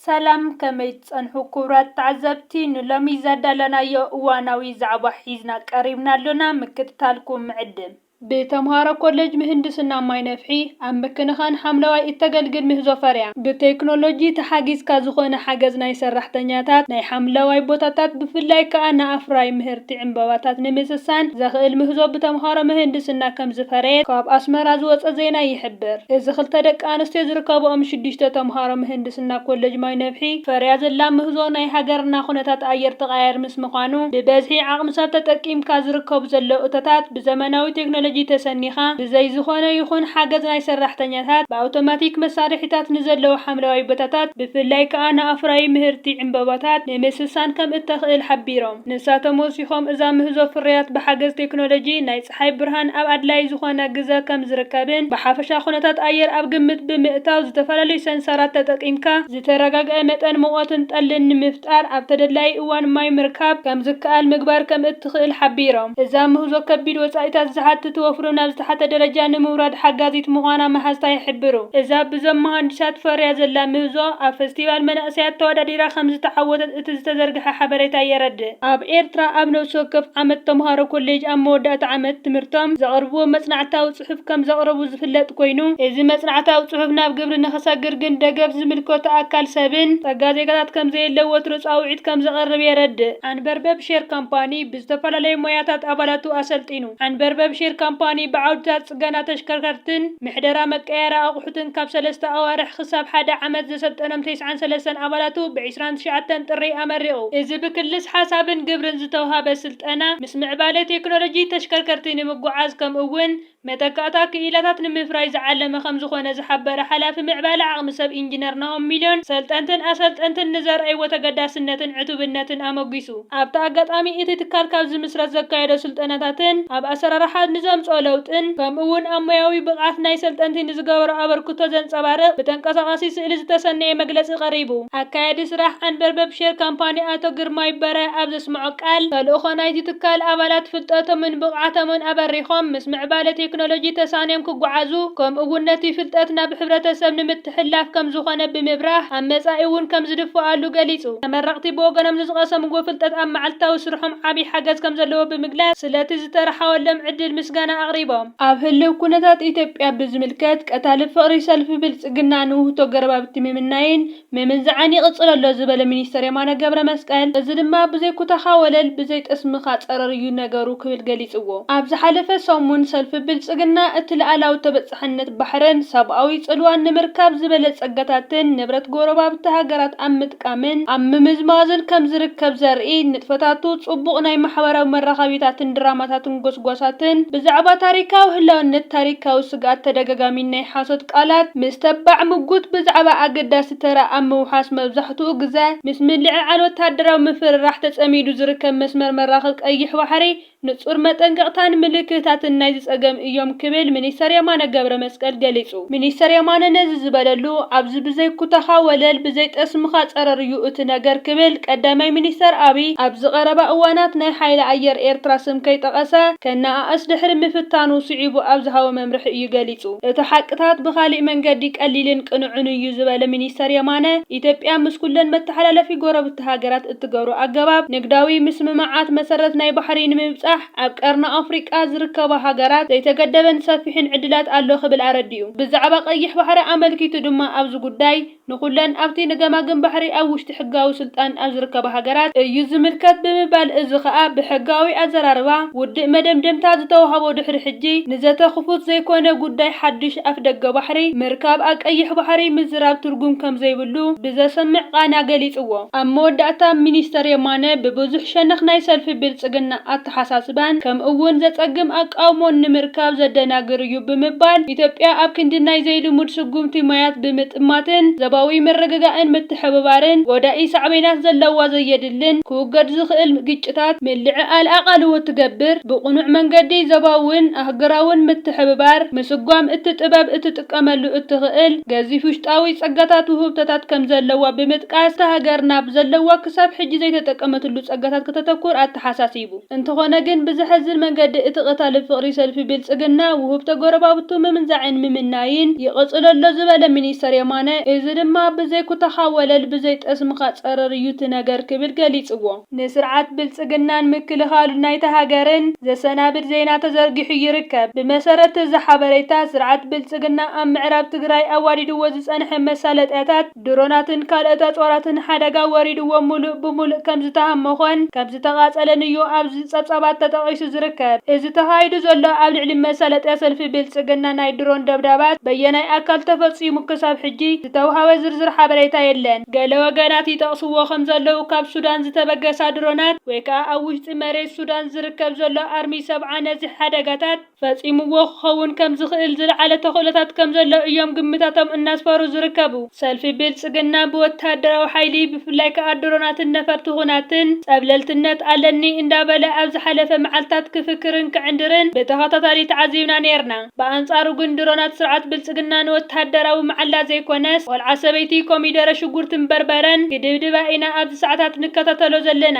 ሰላም ከመይ ጸንሑ ክቡራት ተዓዘብቲ ንሎሚ ዘዳለናዮ እዋናዊ ዛዕባ ሒዝና ቀሪብና ኣሎና ምክትታልኩም ምዕድም በተምሃሮ ኮሌጅ ምህንድስና ማይ ነፍሒ ኣብ ምክንኻን ሓምለዋይ እተገልግል ምህዞ ፈርያ ብቴክኖሎጂ ተሓጊዝካ ዝኾነ ሓገዝ ናይ ሰራሕተኛታት ናይ ሓምለዋይ ቦታታት ብፍላይ ከዓ ንኣፍራይ ምህርቲ ዕምበባታት ንምስሳን ዘኽእል ምህዞ ብተምሃሮ ምህንድስና ከም ዝፈረየ ካብ ኣስመራ ዝወፀ ዜና ይሕብር። እዚ ክልተ ደቂ ኣንስትዮ ዝርከብኦም 6 ተምሃሮ ምህንድስና ኮሌጅ ማይ ነፍሒ ፈርያ ዘላ ምህዞ ናይ ሃገርና ኩነታት ኣየር ተቐያየር ምስ ምዃኑ ብበዝሒ ዓቕሚ ሰብ ተጠቂምካ ዝርከቡ ዘለዉ እቶታት ብዘመናዊ ቴክኖሎጂ ተሰኒኻ ብዘይ ዝኾነ ይኹን ሓገዝ ናይ ሰራሕተኛታት ብኣውቶማቲክ መሳርሒታት ንዘለዉ ሓምለዋይ ቦታታት ብፍላይ ከዓ ንኣፍራይ ምህርቲ ዕምበባታት ንምስሳን ከም እትኽእል ሓቢሮም ንሳቶም ወሲኾም እዛ ምህዞ ፍርያት ብሓገዝ ቴክኖሎጂ ናይ ፀሓይ ብርሃን ኣብ ኣድላይ ዝኾነ ግዘ ከም ዝርከብን ብሓፈሻ ኩነታት ኣየር ኣብ ግምት ብምእታው ዝተፈላለዩ ሰንሰራት ተጠቂምካ ዝተረጋግአ መጠን ሙቐትን ጠልን ንምፍጣር ኣብ ተደላይ እዋን ማይ ምርካብ ከም ዝከኣል ምግባር ከም እትኽእል ሓቢሮም እዛ ምህዞ ከቢድ ወፃኢታት ዝሓትት ወፍሩ ናብ ዝተሓተ ደረጃ ንምውራድ ሓጋዚት ምዃና መሃዝታ ይሕብሩ። እዛ ብዞም መሃንዲሳት ፈርያ ዘላ ምህዞ ኣብ ፌስቲቫል መናእሰያት ተወዳዲራ ከም ዝተዓወተት እቲ ዝተዘርግሐ ሓበሬታ የረድእ። ኣብ ኤርትራ ኣብ ነፍሲ ወከፍ ዓመት ተምሃሮ ኮሌጅ ኣብ መወዳእታ ዓመት ትምህርቶም ዘቕርብዎ መጽናዕታዊ ጽሑፍ ከም ዘቕርቡ ዝፍለጥ ኮይኑ እዚ መጽናዕታዊ ጽሑፍ ናብ ግብሪ ንኸሰግር ግን ደገፍ ዝምልከቶ ኣካል ሰብን ጸጋ ዜጋታት ከም ዘየለዎ ወትሩ ጻውዒት ከም ዘቕርብ የረድእ። አንበርበብ ሼር ካምፓኒ ብዝተፈላለዩ ሞያታት ኣባላቱ ኣሰልጢኑ አንበርበብ ሼር ካምፓኒ بعودات ጽገና ተሽከርከርትን ምሕደራ መቀየራ ኣቑሑትን ካብ 3 ኣዋርሕ ክሳብ 1 ዓመት ዘሰልጠኖም 93 ኣባላቱ ብ29 ጥሪ ኣመሪቑ። እዚ ብክልስ ሓሳብን ግብርን ዝተውሃበ ስልጠና ምስ ምዕባለ ቴክኖሎጂ ተሽከርከርቲ ንምጉዓዝ ከምኡ እውን መተካእታ ክኢላታት ንምፍራይ ዝዓለመ ከም ዝኾነ ዝሓበረ ሓላፊ ምዕባለ ዓቕሚ ሰብ ኢንጂነር ናሆም ሚልዮን ሰልጠንትን ኣሰልጠንትን ንዘርአይዎ ተገዳስነትን ዕቱብነትን ኣመጊሱ ኣብቲ ኣጋጣሚ እቲ ትካል ካብ ዝምስረት ዘካየዶ ስልጠናታትን ኣብ ኣሰራርሓ ንዘምጽኦ ለውጥን ከምኡ እውን ኣብ ሞያዊ ብቕዓት ናይ ሰልጠንቲ ንዝገበሮ ኣበርክቶ ዘንጸባርቕ ብተንቀሳቓሲ ስእሊ ዝተሰነየ መግለጺ ቀሪቡ። ኣካያዲ ስራሕ አንበርበብ ሼር ካምፓኒ ኣቶ ግርማይ በረ ኣብ ዘስምዖ ቃል ተልእኾ ናይቲ ትካል ኣባላት ፍልጠቶምን ብቕዓቶምን ኣበሪኾም ምስ ምዕባለ ቴክኖሎጂ ተሳንዮም ክጓዓዙ ከምኡ እውን ነቲ ፍልጠት ናብ ሕብረተሰብ ንምትሕልላፍ ከም ዝኾነ ብምብራህ ኣብ መጻኢ እውን ከም ዝድፍኣሉ ገሊጹ ተመረቕቲ ብወገኖም ዝቐሰምዎ ፍልጠት ኣብ መዓልታዊ ስርሖም ዓብይ ሓገዝ ከም ዘለዎ ብምግላጽ ስለቲ ዝተረሓወሎም ዕድል ምስጋና ኣቕሪቦም ኣብ ህልው ኩነታት ኢትዮጵያ ብዝምልከት ቀታሊ ፍቕሪ ሰልፊ ብልጽግና ንውህቶ ገረባብቲ ምምናይን ምምንዛዕን ይቕጽል ኣሎ ዝበለ ሚኒስተር የማነ ገብረ መስቀል እዚ ድማ ብዘይ ኩታኻ ወለል ብዘይ ጠስምኻ ጸረር እዩ ነገሩ ክብል ገሊጽዎ ኣብ ዝሓለፈ ሰሙን ሰልፊ ብልጽግና እትለኣላው ተበጽሕነት ባሕርን ሰብኣዊ ጽልዋን ንምርካብ ዝበለ ጸገታትን ንብረት ጎረባብቲ ሃገራት ኣብ ምጥቃምን ኣብ ምምዝማዝን ከም ዝርከብ ዘርኢ ንጥፈታቱ ጽቡቕ ናይ ማሕበራዊ መራኸቢታትን ድራማታትን ጎስጓሳትን ብዛዕባ ታሪካዊ ህላውነት ታሪካዊ ስጋት ተደጋጋሚ ናይ ሓሶት ቃላት ምስ ተባዕ ምጉት ብዛዕባ ኣገዳሲ ተራ ኣብ ምውሓስ መብዛሕትኡ ግዜ ምስ ምልዕዓል ወታደራዊ ምፍርራሕ ተጸሚዱ ዝርከብ መስመር መራኸቢ ቀይሕ ባሕሪ ንጹር መጠንቀቕታን ምልክታትን ናይ ዝጸገም እዮም ክብል ሚኒስተር የማነ ገብረ መስቀል ገሊጹ። ሚኒስተር የማነ ነዚ ዝበለሉ ኣብዚ ብዘይ ኩታኻ ወለል ብዘይ ጠስምኻ ጸረር እዩ እቲ ነገር ክብል ቀዳማይ ሚኒስተር ኣብይ ኣብ ዝቐረባ እዋናት ናይ ሓይሊ ኣየር ኤርትራ ስም ከይጠቐሰ ከነኣእስ ድሕሪ ምፍታኑ ስዒቡ ኣብ ዝሃቦ መምርሒ እዩ ገሊጹ። እቲ ሓቅታት ብኻሊእ መንገዲ ቀሊልን ቅንዑን እዩ ዝበለ ሚኒስተር የማነ ኢትዮጵያ ምስ ኩለን መተሓላለፊ ጎረቤት ሃገራት እትገብሮ ኣገባብ ንግዳዊ ምስምማዓት መሰረት ናይ ባሕሪ ንምብጻሕ ኣብ ቀርኒ ኣፍሪቃ ዝርከባ ሃገራት ዘይተገደበን ሰፊሕን ዕድላት ኣሎ ክብል ኣረዲኡ። ብዛዕባ ቀይሕ ባሕሪ ኣመልኪቱ ድማ ኣብዚ ጉዳይ ንኩለን ኣብቲ ንገማግም ባሕሪ ኣብ ውሽጢ ሕጋዊ ስልጣን ኣብ ዝርከባ ሃገራት እዩ ዝምልከት ብምባል እዚ ከዓ ብሕጋዊ ኣዘራርባ ውድእ መደምደምታ ዝተዋህቦ ድሕሪ ሕጂ ንዘተ ክፉት ዘይኮነ ጉዳይ ሓድሽ ኣፍ ደገ ባሕሪ ምርካብ ኣብ ቀይሕ ባሕሪ ምዝራብ ትርጉም ከም ዘይብሉ ብዘሰምዕ ቃና ገሊጽዎ። ኣብ መወዳእታ ሚኒስተር የማነ ብብዙሕ ሸነኽ ናይ ሰልፊ ብልጽግና ኣተሓሳስባን ከምኡ እውን ዘጸግም ኣቃውሞን ንምርካብ ዘደናግር እዩ ብምባል ኢትዮጵያ ኣብ ክንዲ ናይ ዘይልሙድ ስጉምቲ ሞያት ብምጥማትን ዘባዊ ምርግጋእን ምትሕብባርን ጎዳኢ ሳዕቤናት ዘለዋ ዘየድልን ክውገድ ዝኽእል ግጭታት ምልዕዓል ኣቓልቦ ትገብር ብቕኑዕ መንገዲ ዘባውን ኣህግራውን ምትሕብባር ምስጓም እትጥበብ እትጥቀመሉ እትኽእል ገዚፍ ውሽጣዊ ጸጋታት ውህብቶታት ከም ዘለዋ ብምጥቃስ ሃገር ናብ ዘለዋ ክሳብ ሕጂ ዘይተጠቀመትሉ ጸጋታት ከተተኩር ኣተሓሳሲቡ እንተኾነ ግን ብዝሕዝን መንገዲ እቲ ቐታሊ ፍቕሪ ሰልፊ ብልጽግና ውህብ ተጎረባብቱ ምምንዛዕን ምምናይን ይቕጽለሎ ዝበለ ሚኒስተር የማነ እዚ ድማ ብዘይ ኩታኻ ወለል ብዘይ ጠስምኻ ጸረር እዩ እቲ ነገር ክብል ገሊጽዎ ንስርዓት ብልጽግናን ምክልኻሉ ናይቲ ሃገርን ዘሰናብድ ዜና ተዘርጊሑ ይርከብ። ብመሰረት እዚ ሓበሬታ ስርዓት ብልጽግና ኣብ ምዕራብ ትግራይ ኣዋዲድዎ ዝጸንሐ መሳለጥያታት ድሮናትን ካልኦት ኣጽዋራትን ሓደጋ ወሪድዎ ሙሉእ ብሙሉእ ከም ዝተሃመኾን ከም ዝተቓጸለን እዩ ኣብዚ ጸብጻባት ተጠቒሱ ዝርከብ። እዚ ተኻይዱ ዘሎ ኣብ ልዕሊ መሳለጥያ ሰልፊ ብልጽግና ናይ ድሮን ደብዳባት በየናይ ኣካል ተፈጺሙ ክሳብ ሕጂ ዝተውሃበ ዝርዝር ሓበሬታ የለን። ገለ ወገናት ይጠቕስዎ ከም ዘለዉ ካብ ሱዳን ዝተበገሳ ድሮናት ወይ ከዓ ኣብ ውሽጢ መሬት ሱዳን ዝርከብ ዘሎ ኣርሚ 70 ነዚ ሓደጋታት ፈጺምዎ ክኸውን ከም ዝኽእል ዝለዓለ ተኽእሎታት ከም ዘሎ እዮም ግምታቶም እናስፈሩ ዝርከቡ። ሰልፊ ብልጽግና ብወተሃደራዊ ሓይሊ ብፍላይ ከዓ ድሮናትን ነፈርቲ ኩናትን ጸብለልትነት ኣለኒ እንዳበለ ኣብ ዝሓለፈ መዓልታት ክፍክርን ክዕንድርን ብተኸታታሊ ተዓዚብና ነርና። በኣንጻሩ ግን ድሮናት ስርዓት ብልጽግና ንወተሃደራዊ መዓላ ዘይኮነስ ቆልዓ ሰበይቲ ኮሚደረ ሽጉርትን በርበረን ክድብድባ ኢና ኣብዚ ሰዓታት ንከታተሎ ዘለና።